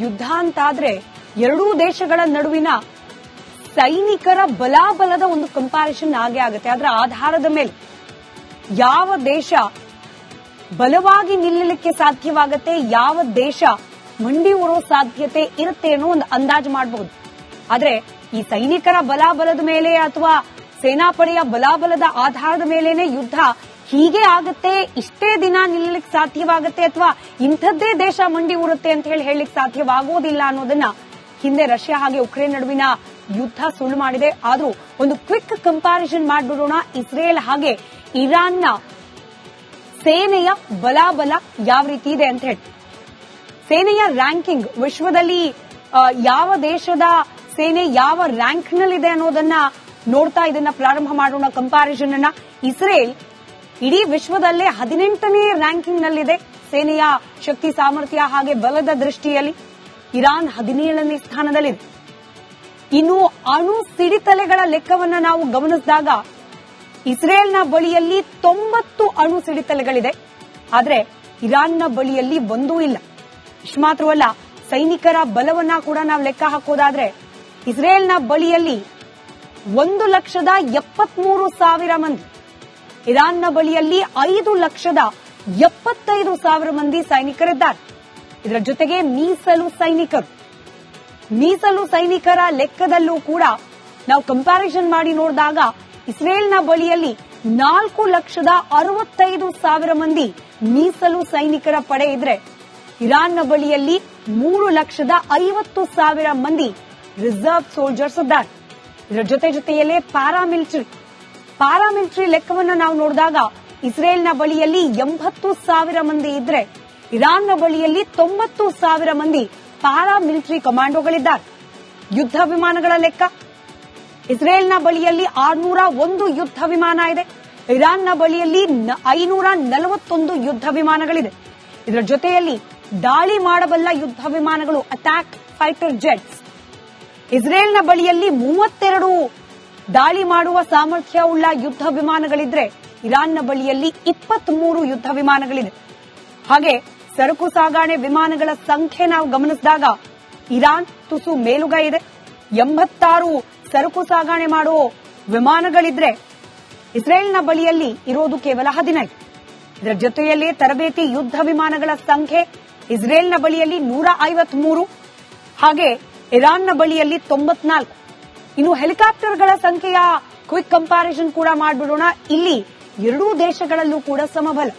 ಯುದ್ಧ ಅಂತಾದ್ರೆ ಎರಡೂ ದೇಶಗಳ ನಡುವಿನ ಸೈನಿಕರ ಬಲಾಬಲದ ಒಂದು ಕಂಪ್ಯಾರಿಸನ್ ಆಗೇ ಆಗುತ್ತೆ. ಅದರ ಆಧಾರದ ಮೇಲೆ ಯಾವ ದೇಶ ಬಲವಾಗಿ ನಿಲ್ಲಲಿಕ್ಕೆ ಸಾಧ್ಯವಾಗುತ್ತೆ, ಯಾವ ದೇಶ ಮಂಡಿ ಉರೋ ಸಾಧ್ಯತೆ ಇರುತ್ತೆ ಅನ್ನೋ ಒಂದು ಅಂದಾಜು ಮಾಡಬಹುದು. ಆದ್ರೆ ಈ ಸೈನಿಕರ ಬಲಾಬಲದ ಮೇಲೆ ಅಥವಾ ಸೇನಾಪಡೆಯ ಬಲಾಬಲದ ಆಧಾರದ ಮೇಲೇನೆ ಯುದ್ಧ ಹೀಗೆ ಆಗುತ್ತೆ, ಇಷ್ಟೇ ದಿನ ನಿಲ್ಲಲಿಕ್ಕೆ ಸಾಧ್ಯವಾಗುತ್ತೆ ಅಥವಾ ಇಂಥದ್ದೇ ದೇಶ ಮಂಡಿ ಉರುತ್ತೆ ಅಂತ ಹೇಳಲಿಕ್ಕೆ ಸಾಧ್ಯವಾಗೋದಿಲ್ಲ ಅನ್ನೋದನ್ನ ಹಿಂದೆ ರಷ್ಯಾ ಹಾಗೆ ಉಕ್ರೇನ್ ನಡುವಿನ ಯುದ್ಧ ಸುಳ್ಳು ಮಾಡಿದೆ. ಆದ್ರೂ ಒಂದು ಕ್ವಿಕ್ ಕಂಪ್ಯಾರಿಸನ್ ಮಾಡಿಬಿಡೋಣ. ಇಸ್ರೇಲ್ ಹಾಗೆ ಇರಾನ್ನ ಸೇನೆಯ ಬಲಾಬಲ ಯಾವ ರೀತಿ ಇದೆ ಅಂತ ಹೇಳಿ. ಸೇನೆಯ ರ್ಯಾಂಕಿಂಗ್ ವಿಶ್ವದಲ್ಲಿ ಯಾವ ದೇಶದ ಸೇನೆ ಯಾವ ರ್ಯಾಂಕ್ ನಲ್ಲಿದೆ ಅನ್ನೋದನ್ನ ನೋಡ್ತಾ ಇದನ್ನ ಪ್ರಾರಂಭ ಮಾಡೋಣ ಕಂಪ್ಯಾರಿಸನ್ ಅನ್ನ. ಇಸ್ರೇಲ್ ಇಡೀ ವಿಶ್ವದಲ್ಲೇ 18ನೇ ರ್ಯಾಂಕಿಂಗ್ ನಲ್ಲಿದೆ ಸೇನೆಯ ಶಕ್ತಿ ಸಾಮರ್ಥ್ಯ ಹಾಗೆ ಬಲದ ದೃಷ್ಟಿಯಲ್ಲಿ. ಇರಾನ್ 17ನೇ ಸ್ಥಾನದಲ್ಲಿದೆ. ಇನ್ನು ಅಣು ಸಿಡಿತಲೆಗಳ ಲೆಕ್ಕವನ್ನ ನಾವು ಗಮನಿಸಿದಾಗ ಇಸ್ರೇಲ್ನ ಬಳಿಯಲ್ಲಿ 90 ಅಣು ಸಿಡಿತಲೆಗಳಿದೆ. ಆದ್ರೆ ಇರಾನ್ನ ಬಳಿಯಲ್ಲಿ ಒಂದೂ ಇಲ್ಲ. ಇಷ್ಟು ಮಾತ್ರವಲ್ಲ, ಸೈನಿಕರ ಬಲವನ್ನ ಕೂಡ ನಾವು ಲೆಕ್ಕ ಹಾಕೋದಾದ್ರೆ ಇಸ್ರೇಲ್ನ ಬಳಿಯಲ್ಲಿ 1,73,000 ಮಂದಿ, ಇರಾನ್ನ ಬಳಿಯಲ್ಲಿ 5,75,000 ಮಂದಿ ಸೈನಿಕರಿದ್ದಾರೆ. ಇದರ ಜೊತೆಗೆ ಮೀಸಲು ಸೈನಿಕರ ಲೆಕ್ಕದಲ್ಲೂ ಕೂಡ ನಾವು ಕಂಪ್ಯಾರಿಸನ್ ಮಾಡಿ ನೋಡಿದಾಗ ಇಸ್ರೇಲ್ನ ಬಳಿಯಲ್ಲಿ 4,65,000 ಮಂದಿ ಮೀಸಲು ಸೈನಿಕರ ಪಡೆ ಇದ್ರೆ ಇರಾನ್ನ ಬಳಿಯಲ್ಲಿ 3,50,000 ಮಂದಿ ರಿಸರ್ವ್ ಸೋಲ್ಜರ್ಸ್ ಇದ್ದಾರೆ. ಇದರ ಜೊತೆಯಲ್ಲೇ ಪ್ಯಾರಾಮಿಲಿಟರಿ ಲೆಕ್ಕವನ್ನು ನಾವು ನೋಡಿದಾಗ ಇಸ್ರೇಲ್ನ ಬಳಿಯಲ್ಲಿ 80,000 ಮಂದಿ ಇದ್ರೆ ಇರಾನ್ನ ಬಳಿಯಲ್ಲಿ 90,000 ಮಂದಿ ಪ್ಯಾರಾಮಿಲಿಟರಿ ಕಮಾಂಡೋಗಳಿದ್ದಾರೆ. ಯುದ್ಧ ವಿಮಾನಗಳ ಲೆಕ್ಕ ಇಸ್ರೇಲ್ನ ಬಳಿಯಲ್ಲಿ 601 ಯುದ್ಧ ವಿಮಾನ ಇದೆ, ಇರಾನ್ನ ಬಳಿಯಲ್ಲಿ 541 ಯುದ್ಧ ವಿಮಾನಗಳಿದೆ. ಇದರ ಜೊತೆಯಲ್ಲಿ ದಾಳಿ ಮಾಡಬಲ್ಲ ಯುದ್ಧ ವಿಮಾನಗಳು ಅಟ್ಯಾಕ್ ಫೈಟರ್ ಜೆಟ್ಸ್ ಇಸ್ರೇಲ್ನ ಬಳಿಯಲ್ಲಿ 32 ದಾಳಿ ಮಾಡುವ ಸಾಮರ್ಥ್ಯವುಳ್ಳ ಯುದ್ಧ ವಿಮಾನಗಳಿದ್ರೆ ಇರಾನ್ನ ಬಳಿಯಲ್ಲಿ 23 ಯುದ್ಧ ವಿಮಾನಗಳಿದೆ. ಹಾಗೆ ಸರಕು ಸಾಗಣೆ ವಿಮಾನಗಳ ಸಂಖ್ಯೆ ನಾವು ಗಮನಿಸಿದಾಗ ಇರಾನ್ ತುಸು ಮೇಲುಗೈ ಇದೆ. 86 ಸರಕು ಸಾಗಣೆ ಮಾಡುವ ವಿಮಾನಗಳಿದ್ರೆ ಇಸ್ರೇಲ್ನ ಬಳಿಯಲ್ಲಿ ಇರೋದು ಕೇವಲ 15. ಇದರ ಜೊತೆಯಲ್ಲಿ ತರಬೇತಿ ಯುದ್ಧ ವಿಮಾನಗಳ ಸಂಖ್ಯೆ ಇಸ್ರೇಲ್ನ ಬಳಿಯಲ್ಲಿ 153, ಹಾಗೆ ಇರಾನ್ನ ಬಳಿಯಲ್ಲಿ 94. ಇನ್ನು ಹೆಲಿಕಾಪ್ಟರ್ಗಳ ಸಂಖ್ಯೆಯ ಕ್ವಿಕ್ ಕಂಪ್ಯಾರಿಸನ್ ಕೂಡ ಮಾಡಿಬಿಡೋಣ. ಇಲ್ಲಿ ಎರಡೂ ದೇಶಗಳಲ್ಲೂ ಕೂಡ ಸಮಬಲ.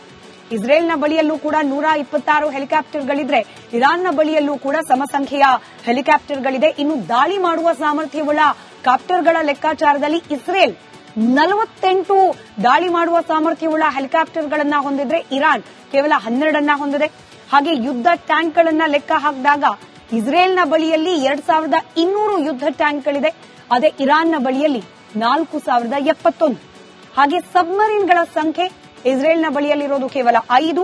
ಇಸ್ರೇಲ್ನ ಬಳಿಯಲ್ಲೂ ಕೂಡ 126 ಹೆಲಿಕಾಪ್ಟರ್ಗಳಿದ್ರೆ ಇರಾನ್ನ ಬಳಿಯಲ್ಲೂ ಕೂಡ ಸಮಸಂಖ್ಯೆಯ ಹೆಲಿಕಾಪ್ಟರ್ಗಳಿದೆ. ಇನ್ನು ದಾಳಿ ಮಾಡುವ ಸಾಮರ್ಥ್ಯವುಳ್ಳ ಕಾಪ್ಟರ್ಗಳ ಲೆಕ್ಕಾಚಾರದಲ್ಲಿ ಇಸ್ರೇಲ್ 48 ದಾಳಿ ಮಾಡುವ ಸಾಮರ್ಥ್ಯವುಳ್ಳ ಹೆಲಿಕಾಪ್ಟರ್ಗಳನ್ನ ಹೊಂದಿದ್ರೆ ಇರಾನ್ ಕೇವಲ 12 ಹೊಂದಿದೆ. ಹಾಗೆ ಯುದ್ಧ ಟ್ಯಾಂಕ್ಗಳನ್ನ ಲೆಕ್ಕ ಹಾಕಿದಾಗ ಇಸ್ರೇಲ್ನ ಬಳಿಯಲ್ಲಿ 2,200 ಯುದ್ಧ ಟ್ಯಾಂಕ್ಗಳಿದೆ, ಅದೇ ಇರಾನ್ನ ಬಳಿಯಲ್ಲಿ 4,071. ಹಾಗೆ ಸಬ್ಮರೀನ್ಗಳ ಸಂಖ್ಯೆ ಇಸ್ರೇಲ್ನ ಬಳಿಯಲ್ಲಿರೋದು ಕೇವಲ 5,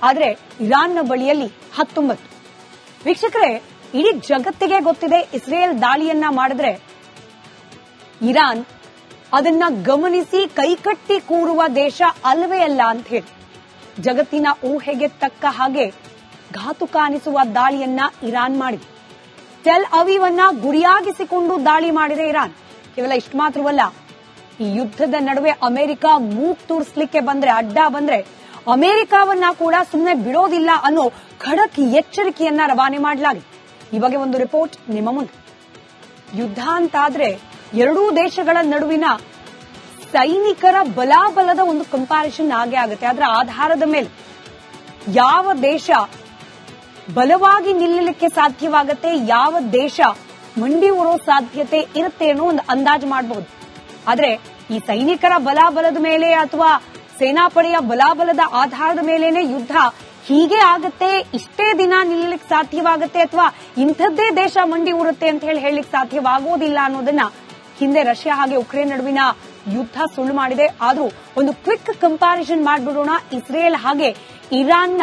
ಆದರೆ ಇರಾನ್ನ ಬಳಿಯಲ್ಲಿ 19. ವೀಕ್ಷಕರೇ, ಇಡೀ ಜಗತ್ತಿಗೆ ಗೊತ್ತಿದೆ ಇಸ್ರೇಲ್ ದಾಳಿಯನ್ನ ಮಾಡಿದ್ರೆ ಇರಾನ್ ಅದನ್ನ ಗಮನಿಸಿ ಕೈಕಟ್ಟಿ ಕೂರುವ ದೇಶ ಅಲ್ಲವೇ ಅಲ್ಲ ಅಂತ ಹೇಳಿ. ಜಗತ್ತಿನ ಊಹೆಗೆ ತಕ್ಕ ಹಾಗೆ ಘಾತುಕ ಅನಿಸುವ ದಾಳಿಯನ್ನ ಇರಾನ್ ಮಾಡಿದೆ. ಟೆಲ್ ಅವೀವನ್ನ ಗುರಿಯಾಗಿಸಿಕೊಂಡು ದಾಳಿ ಮಾಡಿದೆ ಇರಾನ್. ಕೇವಲ ಇಷ್ಟು ಮಾತ್ರವಲ್ಲ, ಈ ಯುದ್ಧದ ನಡುವೆ ಅಮೆರಿಕ ಮೂಗು ತೂರಿಸಲಿಕ್ಕೆ ಅಡ್ಡ ಬಂದ್ರೆ ಅಮೆರಿಕವನ್ನ ಕೂಡ ಸುಮ್ಮನೆ ಬಿಡೋದಿಲ್ಲ ಅನ್ನೋ ಖಡಕ್ ಎಚ್ಚರಿಕೆಯನ್ನ ರವಾನೆ ಮಾಡಲಾಗಿದೆ. ಈ ಬಗ್ಗೆ ಒಂದು ರಿಪೋರ್ಟ್ ನಿಮ್ಮ ಮುಂದೆ. ಯುದ್ಧ ಅಂತಾದ್ರೆ ಎರಡೂ ದೇಶಗಳ ನಡುವಿನ ಸೈನಿಕರ ಬಲಾಬಲದ ಒಂದು ಕಂಪ್ಯಾರಿಸನ್ ಆಗೇ ಆಗುತ್ತೆ. ಅದರ ಆಧಾರದ ಮೇಲೆ ಯಾವ ದೇಶ ಬಲವಾಗಿ ನಿಲ್ಲಲಿಕ್ಕೆ ಸಾಧ್ಯವಾಗುತ್ತೆ, ಯಾವ ದೇಶ ಮಂಡಿ ಉರೋ ಸಾಧ್ಯತೆ ಇರುತ್ತೆ ಅನ್ನೋ ಒಂದು ಅಂದಾಜು ಮಾಡಬಹುದು. ಆದ್ರೆ ಈ ಸೈನಿಕರ ಬಲಾಬಲದ ಮೇಲೆ ಅಥವಾ ಸೇನಾಪಡೆಯ ಬಲಾಬಲದ ಆಧಾರದ ಮೇಲೇನೆ ಯುದ್ಧ ಹೀಗೆ ಆಗುತ್ತೆ, ಇಷ್ಟೇ ದಿನ ನಿಲ್ಲಲಿಕ್ಕೆ ಸಾಧ್ಯವಾಗುತ್ತೆ ಅಥವಾ ಇಂಥದ್ದೇ ದೇಶ ಮಂಡಿ ಉರುತ್ತೆ ಅಂತ ಹೇಳಲಿಕ್ಕೆ ಸಾಧ್ಯವಾಗೋದಿಲ್ಲ ಅನ್ನೋದನ್ನ ಹಿಂದೆ ರಷ್ಯಾ ಹಾಗೆ ಉಕ್ರೇನ್ ನಡುವಿನ ಯುದ್ಧ ಸುಳ್ಳು ಮಾಡಿದೆ. ಆದ್ರೂ ಒಂದು ಕ್ವಿಕ್ ಕಂಪ್ಯಾರಿಸನ್ ಮಾಡಿಬಿಡೋಣ. ಇಸ್ರೇಲ್ ಹಾಗೆ ಇರಾನ್ನ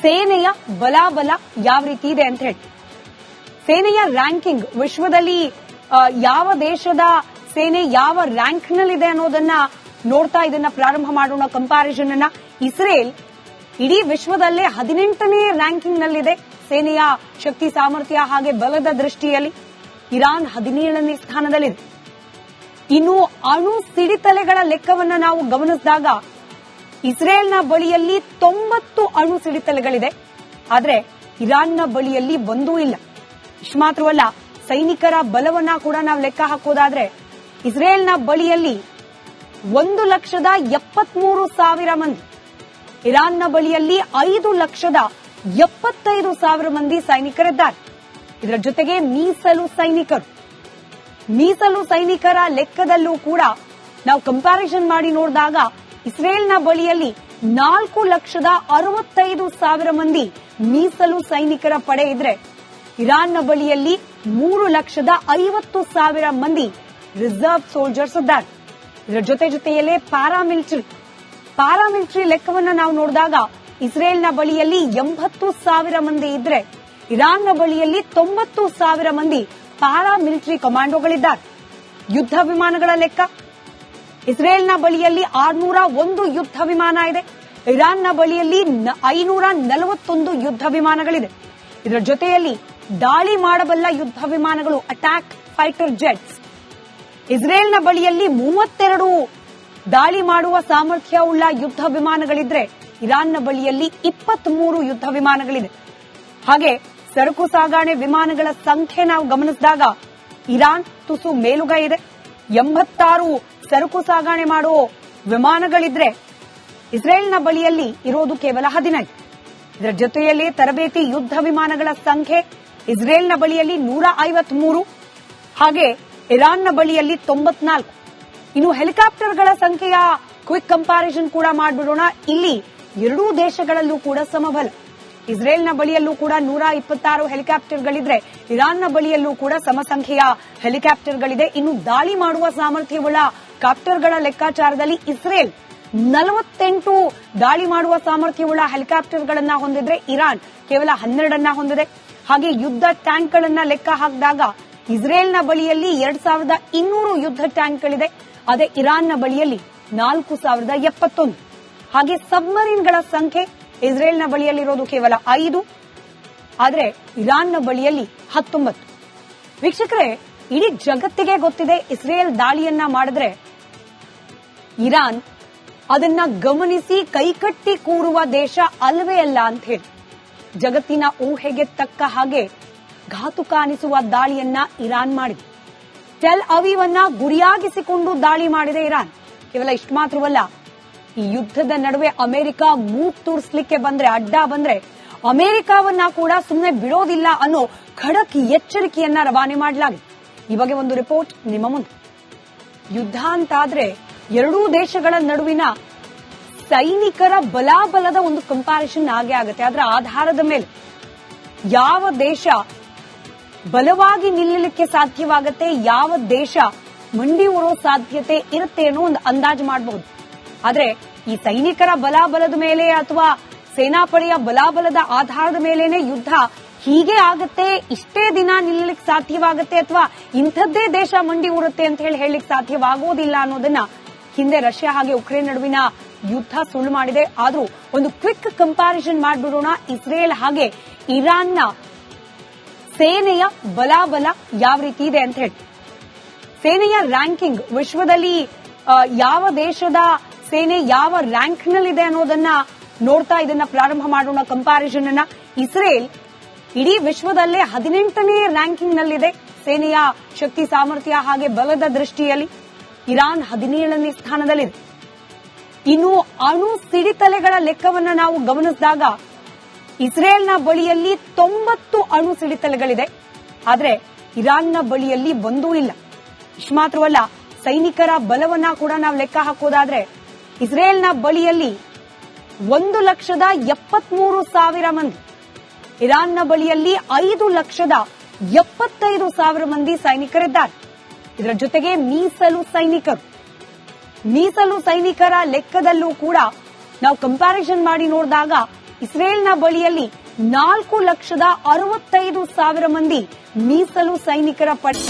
ಸೇನೆಯ ಬಲಾಬಲ ಯಾವ ರೀತಿ ಇದೆ ಅಂತ ಹೇಳಿ. ಸೇನೆಯ ರ್ಯಾಂಕಿಂಗ್ ವಿಶ್ವದಲ್ಲಿ ಯಾವ ದೇಶದ ಸೇನೆ ಯಾವ ರ್ಯಾಂಕ್ ನಲ್ಲಿದೆ ಅನ್ನೋದನ್ನ ನೋಡ್ತಾ ಇದನ್ನ ಪ್ರಾರಂಭ ಮಾಡೋಣ ಕಂಪ್ಯಾರಿಸನ್ ಅನ್ನ. ಇಸ್ರೇಲ್ ಇಡೀ ವಿಶ್ವದಲ್ಲೇ 18ನೇ ರ್ಯಾಂಕಿಂಗ್ ನಲ್ಲಿದೆ ಸೇನೆಯ ಶಕ್ತಿ ಸಾಮರ್ಥ್ಯ ಹಾಗೆ ಬಲದ ದೃಷ್ಟಿಯಲ್ಲಿ ಇರಾನ್ 17ನೇ ಸ್ಥಾನದಲ್ಲಿದೆ. ಇನ್ನು ಅಣು ಸಿಡಿತಲೆಗಳ ಲೆಕ್ಕವನ್ನ ನಾವು ಗಮನಿಸಿದಾಗ ಇಸ್ರೇಲ್ನ ಬಳಿಯಲ್ಲಿ 90 ಅಣು ಸಿಡಿತಲೆಗಳಿದೆ. ಆದರೆ ಇರಾನ್ನ ಬಳಿಯಲ್ಲಿ ಒಂದೂ ಇಲ್ಲ. ಇಷ್ಟು ಮಾತ್ರವಲ್ಲ, ಸೈನಿಕರ ಬಲವನ್ನ ಕೂಡ ನಾವು ಲೆಕ್ಕ ಹಾಕೋದಾದ್ರೆ ಇಸ್ರೇಲ್ನ ಬಳಿಯಲ್ಲಿ 1,73,000 ಮಂದಿ, ಇರಾನ್ನ ಬಳಿಯಲ್ಲಿ 5,75,000 ಮಂದಿ ಸೈನಿಕರಿದ್ದಾರೆ. ಇದರ ಜೊತೆಗೆ ಮೀಸಲು ಸೈನಿಕರ ಲೆಕ್ಕದಲ್ಲೂ ಕೂಡ ನಾವು ಕಂಪ್ಯಾರಿಸನ್ ಮಾಡಿ ನೋಡಿದಾಗ ಇಸ್ರೇಲ್ನ ಬಳಿಯಲ್ಲಿ 4,65,000 ಮಂದಿ ಮೀಸಲು ಸೈನಿಕರ ಪಡೆ ಇದ್ರೆ ಇರಾನ್ನ ಬಳಿಯಲ್ಲಿ 3,50,000 ಮಂದಿ ರಿಸರ್ವ್ ಸೋಲ್ಜರ್ಸ್ ಇದ್ದಾರೆ. ಇದರ ಜೊತೆಯಲ್ಲೇ ಪ್ಯಾರಾಮಿಲಿಟರಿ ಲೆಕ್ಕವನ್ನ ನಾವು ನೋಡಿದಾಗ ಇಸ್ರೇಲ್ನ ಬಳಿಯಲ್ಲಿ 80,000 ಮಂದಿ ಇದ್ರೆ ಇರಾನ್ನ ಬಳಿಯಲ್ಲಿ 90,000 ಮಂದಿ ಪ್ಯಾರಾಮಿಲಿಟರಿ ಕಮಾಂಡೋಗಳಿದ್ದಾರೆ. ಯುದ್ಧ ವಿಮಾನಗಳ ಲೆಕ್ಕ ಇಸ್ರೇಲ್ನ ಬಳಿಯಲ್ಲಿ 601 ಯುದ್ಧ ವಿಮಾನ ಇದೆ, ಇರಾನ್ನ ಬಳಿಯಲ್ಲಿ 541 ಯುದ್ಧ ವಿಮಾನಗಳಿದೆ. ಇದರ ಜೊತೆಯಲ್ಲಿ ದಾಳಿ ಮಾಡಬಲ್ಲ ಯುದ್ಧ ವಿಮಾನಗಳು ಅಟ್ಯಾಕ್ ಫೈಟರ್ ಜೆಟ್ಸ್ ಇಸ್ರೇಲ್ನ ಬಳಿಯಲ್ಲಿ 32 ದಾಳಿ ಮಾಡುವ ಸಾಮರ್ಥ್ಯವುಳ್ಳ ಯುದ್ಧ ವಿಮಾನಗಳಿದ್ರೆ ಇರಾನ್ನ ಬಳಿಯಲ್ಲಿ 23 ಯುದ್ಧ ವಿಮಾನಗಳಿದೆ. ಹಾಗೆ ಸರಕು ಸಾಗಣೆ ವಿಮಾನಗಳ ಸಂಖ್ಯೆ ನಾವು ಗಮನಿಸಿದಾಗ ಇರಾನ್ ತುಸು ಮೇಲುಗೈ ಇದೆ. 86 ಸರಕು ಸಾಗಣೆ ಮಾಡುವ ವಿಮಾನಗಳಿದ್ರೆ ಇಸ್ರೇಲ್ನ ಬಳಿಯಲ್ಲಿ ಇರೋದು ಕೇವಲ 15. ಇದರ ಜೊತೆಯಲ್ಲಿ ತರಬೇತಿ ಯುದ್ಧ ವಿಮಾನಗಳ ಸಂಖ್ಯೆ ಇಸ್ರೇಲ್ನ ಬಳಿಯಲ್ಲಿ 153, ಹಾಗೆ ಇರಾನ್ನ ಬಳಿಯಲ್ಲಿ 94. ಇನ್ನು ಹೆಲಿಕಾಪ್ಟರ್ಗಳ ಸಂಖ್ಯೆಯ ಕ್ವಿಕ್ ಕಂಪ್ಯಾರಿಸನ್ ಕೂಡ ಮಾಡಿಬಿಡೋಣ. ಇಲ್ಲಿ ಎರಡೂ ದೇಶಗಳಲ್ಲೂ ಕೂಡ ಸಮಬಲ. ಇಸ್ರೇಲ್ನ ಬಳಿಯಲ್ಲೂ ಕೂಡ 126 ಹೆಲಿಕಾಪ್ಟರ್ಗಳಿದ್ರೆ ಇರಾನ್ನ ಬಳಿಯಲ್ಲೂ ಕೂಡ ಸಮಸಂಖ್ಯೆಯ ಹೆಲಿಕಾಪ್ಟರ್ಗಳಿದೆ. ಇನ್ನು ದಾಳಿ ಮಾಡುವ ಸಾಮರ್ಥ್ಯವುಳ್ಳ ಕಾಪ್ಟರ್ಗಳ ಲೆಕ್ಕಾಚಾರದಲ್ಲಿ ಇಸ್ರೇಲ್ 48 ದಾಳಿ ಮಾಡುವ ಸಾಮರ್ಥ್ಯವುಳ್ಳ ಹೆಲಿಕಾಪ್ಟರ್ಗಳನ್ನ ಹೊಂದಿದ್ರೆ ಇರಾನ್ ಕೇವಲ 12 ಹೊಂದಿದೆ. ಹಾಗೆ ಯುದ್ಧ ಟ್ಯಾಂಕ್ಗಳನ್ನ ಲೆಕ್ಕ ಹಾಕಿದಾಗ ಇಸ್ರೇಲ್ನ ಬಳಿಯಲ್ಲಿ 2,200 ಯುದ್ಧ ಟ್ಯಾಂಕ್ಗಳಿದೆ, ಅದೇ ಇರಾನ್ನ ಬಳಿಯಲ್ಲಿ 4,071. ಹಾಗೆ ಸಬ್ಮರೀನ್ಗಳ ಸಂಖ್ಯೆ ಇಸ್ರೇಲ್ನ ಬಳಿಯಲ್ಲಿರೋದು ಕೇವಲ 5, ಆದರೆ ಇರಾನ್ನ ಬಳಿಯಲ್ಲಿ 19. ವೀಕ್ಷಕರೇ, ಇಡೀ ಜಗತ್ತಿಗೆ ಗೊತ್ತಿದೆ ಇಸ್ರೇಲ್ ದಾಳಿಯನ್ನ ಮಾಡಿದ್ರೆ ಇರಾನ್ ಅದನ್ನ ಗಮನಿಸಿ ಕೈಕಟ್ಟಿ ಕೂರುವ ದೇಶ ಅಲ್ವೇ ಅಲ್ಲ ಅಂತ ಹೇಳಿ. ಜಗತ್ತಿನ ಊಹೆಗೆ ತಕ್ಕ ಹಾಗೆ ಘಾತುಕ ಅನಿಸುವ ದಾಳಿಯನ್ನ ಇರಾನ್ ಮಾಡಿದೆ. ಟೆಲ್ ಅವೀವನ್ನ ಗುರಿಯಾಗಿಸಿಕೊಂಡು ದಾಳಿ ಮಾಡಿದೆ ಇರಾನ್. ಕೇವಲ ಇಷ್ಟು ಮಾತ್ರವಲ್ಲ, ಈ ಯುದ್ಧದ ನಡುವೆ ಅಮೆರಿಕ ಮೂಗ್ ತೂರಿಸಲಿಕ್ಕೆ ಅಡ್ಡ ಬಂದ್ರೆ ಅಮೆರಿಕವನ್ನ ಕೂಡ ಸುಮ್ಮನೆ ಬಿಡೋದಿಲ್ಲ ಅನ್ನೋ ಖಡಕ್ ಎಚ್ಚರಿಕೆಯನ್ನ ರವಾನೆ ಮಾಡಲಾಗಿದೆ. ಈ ಬಗ್ಗೆ ಒಂದು ರಿಪೋರ್ಟ್ ನಿಮ್ಮ ಮುಂದೆ. ಯುದ್ಧ ಅಂತಾದ್ರೆ ಎರಡೂ ದೇಶಗಳ ನಡುವಿನ ಸೈನಿಕರ ಬಲಾಬಲದ ಒಂದು ಕಂಪ್ಯಾರಿಸನ್ ಆಗೇ ಆಗುತ್ತೆ. ಅದರ ಆಧಾರದ ಮೇಲೆ ಯಾವ ದೇಶ ಬಲವಾಗಿ ನಿಲ್ಲಲಿಕ್ಕೆ ಸಾಧ್ಯವಾಗುತ್ತೆ, ಯಾವ ದೇಶ ಮಂಡಿ ಉರೋ ಸಾಧ್ಯತೆ ಇರುತ್ತೆ ಅನ್ನೋ ಒಂದು ಅಂದಾಜು ಮಾಡಬಹುದು. ಆದ್ರೆ ಈ ಸೈನಿಕರ ಬಲಾಬಲದ ಮೇಲೆ ಅಥವಾ ಸೇನಾಪಡೆಯ ಬಲಾಬಲದ ಆಧಾರದ ಮೇಲೇನೆ ಯುದ್ಧ ಹೀಗೆ ಆಗತ್ತೆ, ಇಷ್ಟೇ ದಿನ ನಿಲ್ಲಲಿಕ್ಕೆ ಸಾಧ್ಯವಾಗುತ್ತೆ ಅಥವಾ ಇಂಥದ್ದೇ ದೇಶ ಮಂಡಿ ಊರುತ್ತೆ ಅಂತ ಹೇಳಲಿಕ್ಕೆ ಸಾಧ್ಯವಾಗೋದಿಲ್ಲ ಅನ್ನೋದನ್ನ ಹಿಂದೆ ರಷ್ಯಾ ಹಾಗೆ ಉಕ್ರೇನ್ ನಡುವಿನ ಯುದ್ಧ ಸುಳ್ಳು ಮಾಡಿದೆ. ಆದ್ರೂ ಒಂದು ಕ್ವಿಕ್ ಕಂಪ್ಯಾರಿಸನ್ ಮಾಡಿಬಿಡೋಣ ಇಸ್ರೇಲ್ ಹಾಗೆ ಇರಾನ್ನ ಸೇನೆಯ ಬಲಾಬಲ ಯಾವ ರೀತಿ ಇದೆ ಅಂತ ಹೇಳಿ. ಸೇನೆಯ ರ್ಯಾಂಕಿಂಗ್ ವಿಶ್ವದಲ್ಲಿ ಯಾವ ದೇಶದ ಸೇನೆ ಯಾವ ರ್ಯಾಂಕ್ ನಲ್ಲಿದೆ ಅನ್ನೋದನ್ನ ನೋಡ್ತಾ ಇದನ್ನ ಪ್ರಾರಂಭ ಮಾಡೋಣ ಕಂಪ್ಯಾರಿಸನ್ ಅನ್ನ. ಇಸ್ರೇಲ್ ಇಡೀ ವಿಶ್ವದಲ್ಲೇ 18ನೇ ರ್ಯಾಂಕಿಂಗ್ ನಲ್ಲಿದೆ ಸೇನೆಯ ಶಕ್ತಿ ಸಾಮರ್ಥ್ಯ ಹಾಗೆ ಬಲದ ದೃಷ್ಟಿಯಲ್ಲಿ. ಇರಾನ್ 17ನೇ ಸ್ಥಾನದಲ್ಲಿದೆ. ಇನ್ನು ಅಣು ಸಿಡಿತಲೆಗಳ ಲೆಕ್ಕವನ್ನ ನಾವು ಗಮನಿಸಿದಾಗ ಇಸ್ರೇಲ್ನ ಬಳಿಯಲ್ಲಿ 90 ಅಣು ಸಿಡಿತಲೆಗಳಿದೆ, ಆದರೆ ಇರಾನ್ನ ಬಳಿಯಲ್ಲಿ ಒಂದೂ ಇಲ್ಲ. ಇಷ್ಟು ಮಾತ್ರವಲ್ಲ, ಸೈನಿಕರ ಬಲವನ್ನ ಕೂಡ ನಾವು ಲೆಕ್ಕ ಹಾಕೋದಾದ್ರೆ ಇಸ್ರೇಲ್ನ ಬಳಿಯಲ್ಲಿ 1,73,000 ಮಂದಿ, ಇರಾನ್ನ ಬಳಿಯಲ್ಲಿ 5,75,000 ಮಂದಿ ಸೈನಿಕರಿದ್ದಾರೆ. ಇದರ ಜೊತೆಗೆ ಮೀಸಲು ಸೈನಿಕರ ಲೆಕ್ಕದಲ್ಲೂ ಕೂಡ ನಾವು ಕಂಪ್ಯಾರಿಸನ್ ಮಾಡಿ ನೋಡಿದಾಗ ಇಸ್ರೇಲ್ನ ಬಳಿಯಲ್ಲಿ 4,65,000 ಮಂದಿ ಮೀಸಲು ಸೈನಿಕರ ಪಡೆ